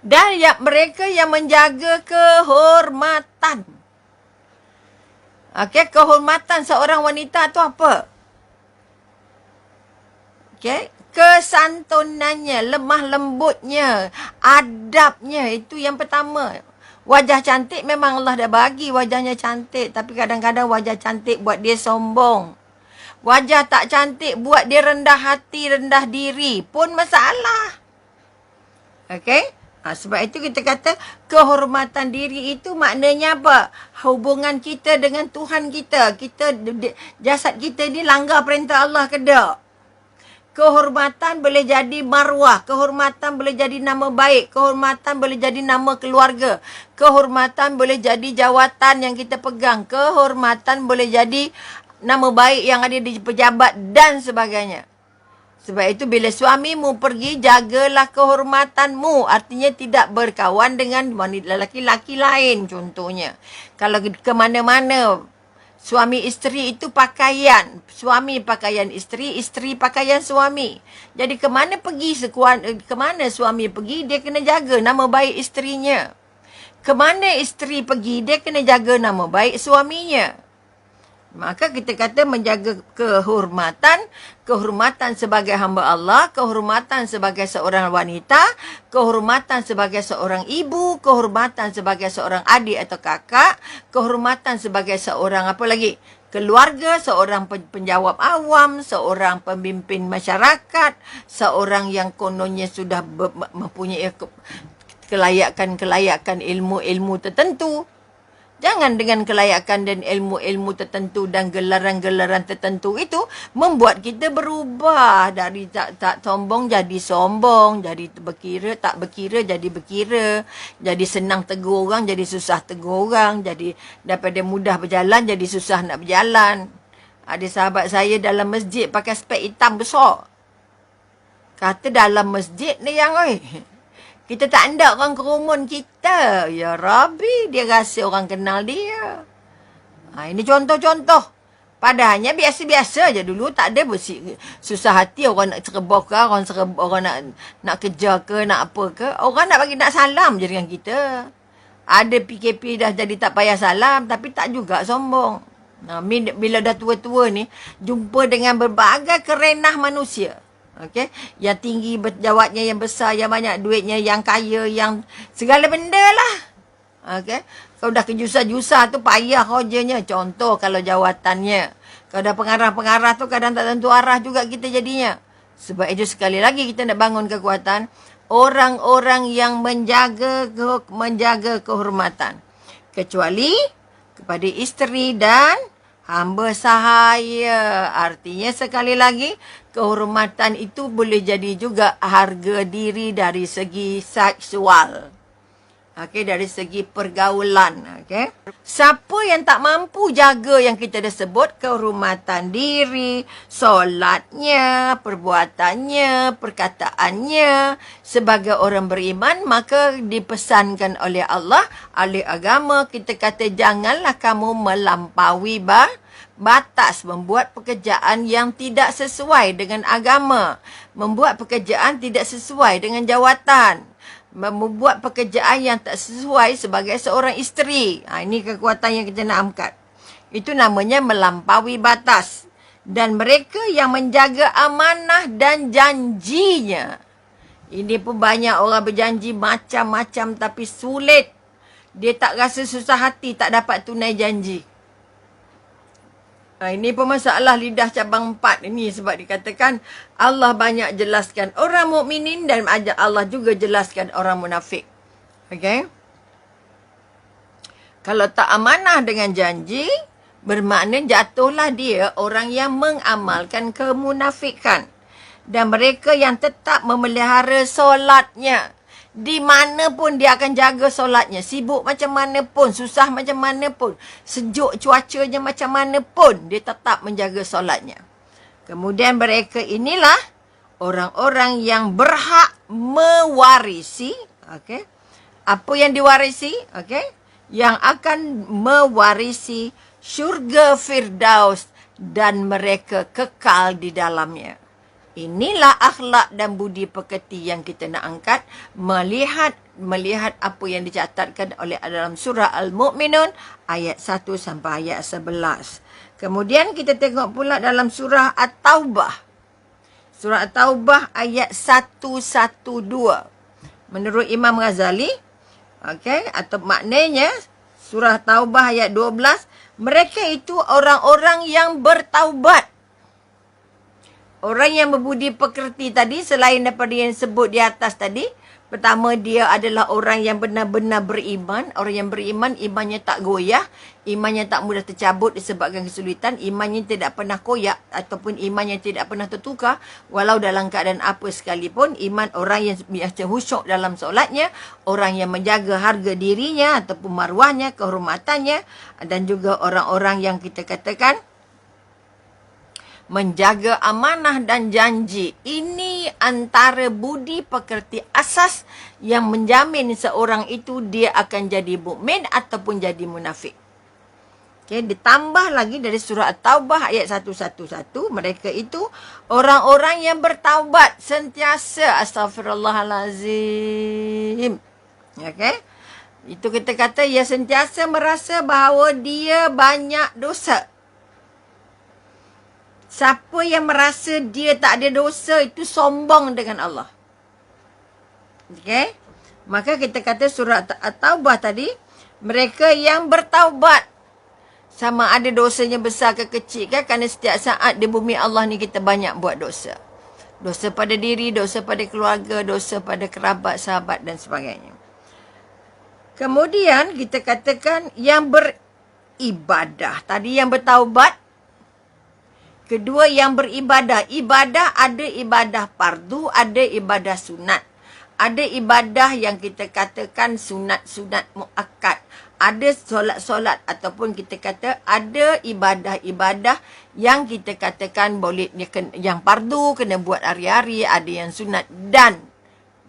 Dan mereka yang menjaga kehormatan. Okey, kehormatan seorang wanita tu apa? Okey, kesantunannya, lemah lembutnya, adabnya, itu yang pertama. Wajah cantik memang Allah dah bagi wajahnya cantik, tapi kadang-kadang wajah cantik buat dia sombong. Wajah tak cantik buat dia rendah hati, rendah diri pun masalah. Okey? Sebab itu kita kata kehormatan diri itu maknanya apa? Hubungan kita dengan Tuhan kita. Jasad kita ni langgar perintah Allah ke tak? Kehormatan boleh jadi maruah. Kehormatan boleh jadi nama baik. Kehormatan boleh jadi nama keluarga. Kehormatan boleh jadi jawatan yang kita pegang. Kehormatan boleh jadi nama baik yang ada di pejabat dan sebagainya. Sebab itu bila suamimu pergi, jagalah kehormatanmu. Artinya tidak berkawan dengan lelaki-lelaki lain contohnya. Kalau ke mana-mana, suami isteri itu pakaian. Suami pakaian isteri, isteri pakaian suami. Jadi ke mana suami pergi, dia kena jaga nama baik isterinya. Ke mana isteri pergi, dia kena jaga nama baik suaminya. Maka kita kata menjaga kehormatan sebagai hamba Allah, kehormatan sebagai seorang wanita, kehormatan sebagai seorang ibu, kehormatan sebagai seorang adik atau kakak, kehormatan sebagai seorang apa lagi? Keluarga, seorang penjawab awam, seorang pemimpin masyarakat, seorang yang kononnya sudah mempunyai kelayakan ilmu-ilmu tertentu. Jangan dengan kelayakan dan ilmu-ilmu tertentu dan gelaran-gelaran tertentu itu membuat kita berubah dari tak sombong jadi sombong, jadi tak berkira jadi berkira, jadi senang tegur orang jadi susah tegur orang, jadi daripada mudah berjalan jadi susah nak berjalan. Ada sahabat saya dalam masjid pakai spek hitam besar. Kata dalam masjid ni yang kita tak hendak orang kerumun kita. Ya Rabbi, dia rasa orang kenal dia. Ini contoh-contoh. Padahalnya biasa-biasa je dulu. Tak ada susah hati orang nak cerebah ke, orang nak kerja ke, nak apa ke. Orang nak salam je dengan kita. Ada PKP dah jadi tak payah salam, tapi tak juga sombong. Bila dah tua-tua ni, jumpa dengan berbagai kerenah manusia. Okey, yang tinggi berjawatnya, yang besar, yang banyak duitnya, yang kaya, yang segala benda lah. Okey, kalau dah kejusah-jusah tu payah kerjanya. Contoh kalau jawatannya. Kalau dah pengarah-pengarah tu kadang tak tentu arah juga kita jadinya. Sebab itu sekali lagi kita nak bangun kekuatan orang-orang yang menjaga kehormatan. Kecuali kepada isteri dan hamba sahaya. Artinya sekali lagi, kehormatan itu boleh jadi juga harga diri dari segi seksual. Okey, dari segi pergaulan. Okey. Siapa yang tak mampu jaga yang kita dah sebut, kehormatan diri, solatnya, perbuatannya, perkataannya, sebagai orang beriman, maka dipesankan oleh Allah, oleh agama, kita kata janganlah kamu melampaui batas, membuat pekerjaan yang tidak sesuai dengan agama, membuat pekerjaan tidak sesuai dengan jawatan, membuat pekerjaan yang tak sesuai sebagai seorang isteri. Ini kekuatan yang kita nak angkat. Itu namanya melampaui batas. Dan mereka yang menjaga amanah dan janjinya. Ini pun banyak orang berjanji macam-macam tapi sulit. Dia tak rasa susah hati, tak dapat tunai janji. Ini pun masalah lidah cabang 4 ini, sebab dikatakan Allah banyak jelaskan orang mukminin dan Allah juga jelaskan orang munafik. Okey. Kalau tak amanah dengan janji, bermakna jatuhlah dia orang yang mengamalkan kemunafikan. Dan mereka yang tetap memelihara solatnya. Di mana pun dia akan jaga solatnya. Sibuk macam mana pun, susah macam mana pun, sejuk cuacanya macam mana pun, dia tetap menjaga solatnya. Kemudian mereka inilah orang-orang yang berhak mewarisi. Okay? Apa yang diwarisi? Okay? Yang akan mewarisi syurga Firdaus dan mereka kekal di dalamnya. Inilah akhlak dan budi pekerti yang kita nak angkat, melihat apa yang dicatatkan oleh dalam surah Al-Mu'minun ayat 1 sampai ayat 11. Kemudian kita tengok pula dalam surah At-Taubah. Surah At-Taubah ayat 112. Menurut Imam Ghazali, atau maknanya surah Taubah ayat 12, mereka itu orang-orang yang bertaubat. Orang yang berbudi pekerti tadi, selain daripada yang sebut di atas tadi, pertama dia adalah orang yang benar-benar beriman. Orang yang beriman, imannya tak goyah, imannya tak mudah tercabut disebabkan kesulitan, imannya tidak pernah koyak ataupun imannya tidak pernah tertukar walau dalam keadaan apa sekalipun. Iman orang yang khusyuk dalam solatnya, orang yang menjaga harga dirinya ataupun maruahnya, kehormatannya, dan juga orang-orang yang kita katakan menjaga amanah dan janji. Ini antara budi pekerti asas yang menjamin seorang itu dia akan jadi mukmin ataupun jadi munafik. Ditambah lagi dari surah At-Taubah ayat 111, mereka itu orang-orang yang bertaubat sentiasa. Astaghfirullahalazim. Itu kita kata ia sentiasa merasa bahawa dia banyak dosa. Siapa yang merasa dia tak ada dosa itu sombong dengan Allah. Maka kita kata surah At-Taubah tadi, mereka yang bertaubat. Sama ada dosanya besar ke kecil kan? Kerana setiap saat di bumi Allah ni kita banyak buat dosa. Dosa pada diri, dosa pada keluarga, dosa pada kerabat, sahabat dan sebagainya. Kemudian kita katakan yang beribadah. Tadi yang bertaubat. Kedua yang beribadah. Ibadah ada ibadah fardu, ada ibadah sunat. Ada ibadah yang kita katakan sunat-sunat muakkad. Ada solat-solat ataupun kita kata ada ibadah-ibadah yang kita katakan boleh yang fardu kena buat hari-hari, ada yang sunat dan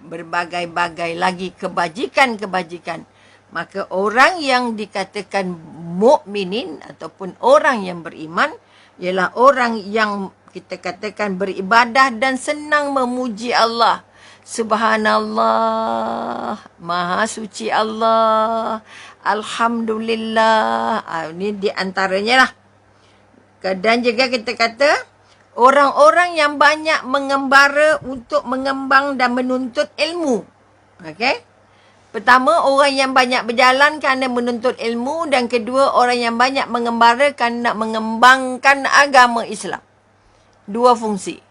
berbagai-bagai lagi kebajikan-kebajikan. Maka orang yang dikatakan mukminin ataupun orang yang beriman ialah orang yang kita katakan beribadah dan senang memuji Allah. Subhanallah, Maha Suci Allah, Alhamdulillah. Ini di antaranya lah. Dan juga kita kata orang-orang yang banyak mengembara untuk mengembang dan menuntut ilmu. Pertama, orang yang banyak berjalan kerana menuntut ilmu. Dan kedua, orang yang banyak mengembara kerana nak mengembangkan agama Islam. Dua fungsi.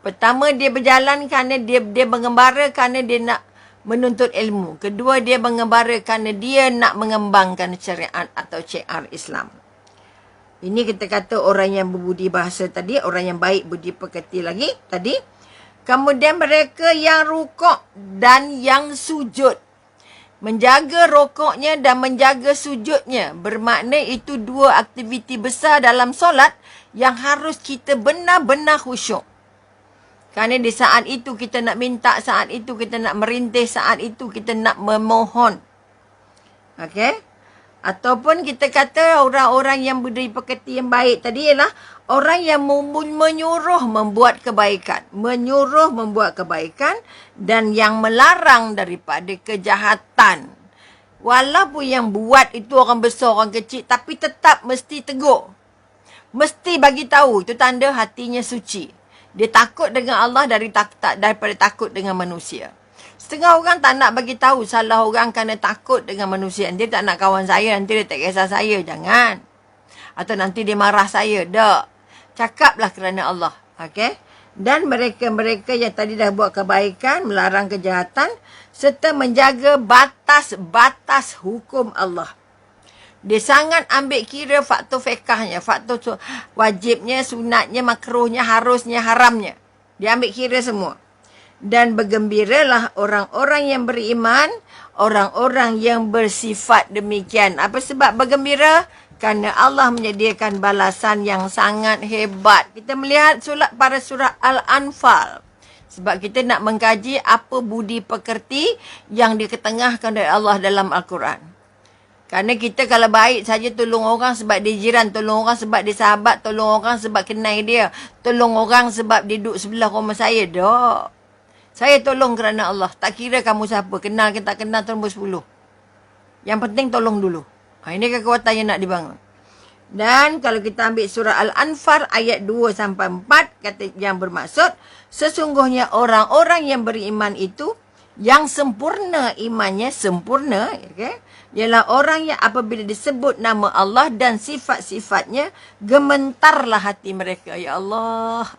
Pertama, dia berjalan kerana dia mengembara kerana dia nak menuntut ilmu. Kedua, dia mengembara kerana dia nak mengembangkan syariat atau syiar Islam. Ini kita kata orang yang berbudi bahasa tadi, orang yang baik budi pekerti lagi tadi. Kemudian mereka yang rukuk dan yang sujud. Menjaga rukuknya dan menjaga sujudnya. Bermakna itu dua aktiviti besar dalam solat yang harus kita benar-benar khusyuk. Kerana di saat itu kita nak minta, saat itu kita nak merintih, saat itu kita nak memohon. Ataupun kita kata orang-orang yang budi pekerti yang baik tadi ialah orang yang menyuruh membuat kebaikan. Menyuruh membuat kebaikan dan yang melarang daripada kejahatan. Walaupun yang buat itu orang besar, orang kecil, tapi tetap mesti tegur. Mesti bagi tahu, itu tanda hatinya suci. Dia takut dengan Allah daripada takut dengan manusia. Setengah orang tak nak bagi tahu salah orang kerana takut dengan manusia. Dia tak nak kawan saya, nanti dia tak kisah saya. Jangan. Atau nanti dia marah saya. Tak. Cakaplah kerana Allah. Dan mereka-mereka yang tadi dah buat kebaikan, melarang kejahatan, serta menjaga batas-batas hukum Allah. Dia sangat ambil kira faktor fiqahnya, faktor wajibnya, sunatnya, makruhnya, harusnya, haramnya. Dia ambil kira semua. Dan bergembiralah orang-orang yang beriman, orang-orang yang bersifat demikian. Apa sebab bergembira? Kerana Allah menyediakan balasan yang sangat hebat. Kita melihat pada surah Al-Anfal. Sebab kita nak mengkaji apa budi pekerti yang diketengahkan oleh Allah dalam Al-Quran. Kerana kita kalau baik saja tolong orang sebab dia jiran, tolong orang sebab dia sahabat, tolong orang sebab kenal dia, tolong orang sebab dia duduk sebelah rumah saya. Tak. Saya tolong kerana Allah. Tak kira kamu siapa, kenal ke tak kenal, nombor 10. Yang penting tolong dulu. Ini kekuatan yang nak dibangun. Dan kalau kita ambil surah Al-Anfal ayat 2 sampai 4, kata yang bermaksud, sesungguhnya orang-orang yang beriman itu, yang sempurna imannya, sempurna, okay, ialah orang yang apabila disebut nama Allah dan sifat-sifatnya, gementarlah hati mereka. Ya Allah.